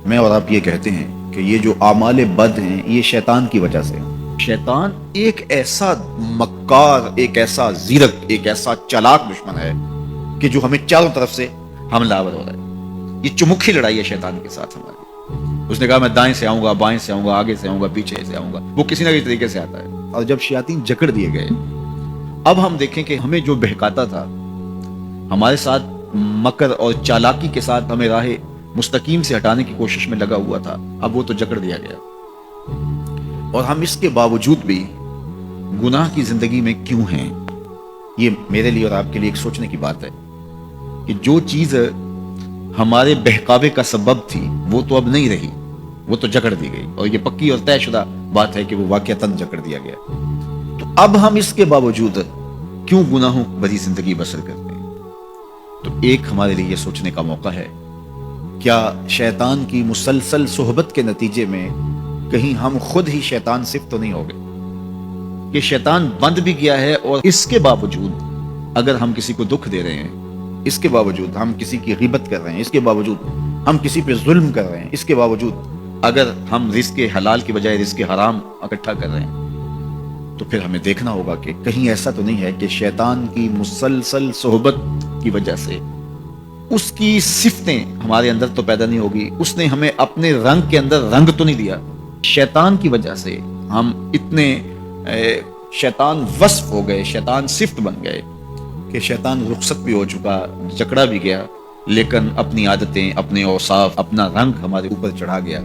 میں اور آپ یہ کہتے ہیں کہ یہ جو اعمال بد ہیں یہ شیطان کی وجہ سے ہیں۔ شیطان ایک ایسا مکار، ایک ایسا زیرک، ایک ایسا چالاک دشمن ہے کہ جو ہمیں چاروں طرف سے حملہ آور ہو رہا ہے۔ یہ چمکھی لڑائی ہے شیطان کے ساتھ ہماری۔ اس نے کہا میں دائیں سے آؤں گا، بائیں سے آؤں گا، آگے سے آؤں گا، پیچھے سے آؤں گا، وہ کسی نہ کسی طریقے سے آتا ہے۔ اور جب شیاطین جکڑ دیے گئے، اب ہم دیکھیں کہ ہمیں جو بہکاتا تھا، ہمارے ساتھ مکر اور چالاکی کے ساتھ ہمیں راہ مستقیم سے ہٹانے کی کوشش میں لگا ہوا تھا، اب وہ تو جکڑ دیا گیا۔ اور ہم اس کے باوجود بھی گناہ کی زندگی میں کیوں ہیں؟ یہ میرے لیے اور آپ کے لیے ایک سوچنے کی بات ہے کہ جو چیز ہمارے بہکاوے کا سبب تھی وہ تو اب نہیں رہی، وہ تو جکڑ دی گئی، اور یہ پکی اور طے شدہ بات ہے کہ وہ واقعتاً جکڑ دیا گیا۔ تو اب ہم اس کے باوجود کیوں گناہوں بھری زندگی بسر کرتے ہیں؟ تو ایک ہمارے لیے یہ سوچنے کا موقع ہے، کیا شیطان کی مسلسل صحبت کے نتیجے میں کہیں ہم خود ہی شیطان صفت تو نہیں ہو گئے کہ شیطان بند بھی گیا ہے، اور اس کے باوجود اگر ہم کسی کو دکھ دے رہے ہیں، اس کے باوجود ہم کسی کی غیبت کر رہے ہیں، اس کے باوجود ہم کسی پہ ظلم کر رہے ہیں، اس کے باوجود اگر ہم رزق حلال کی بجائے رزق حرام اکٹھا کر رہے ہیں، تو پھر ہمیں دیکھنا ہوگا کہ کہیں ایسا تو نہیں ہے کہ شیطان کی مسلسل صحبت کی وجہ سے اس کی صفتیں ہمارے اندر تو پیدا نہیں ہوگی، اس نے ہمیں اپنے رنگ کے اندر رنگ تو نہیں دیا۔ شیطان کی وجہ سے ہم اتنے شیطان وصف ہو گئے، شیطان صفت بن گئے کہ شیطان رخصت بھی ہو چکا، جکڑا بھی گیا، لیکن اپنی عادتیں، اپنے اوصاف، اپنا رنگ ہمارے اوپر چڑھا گیا۔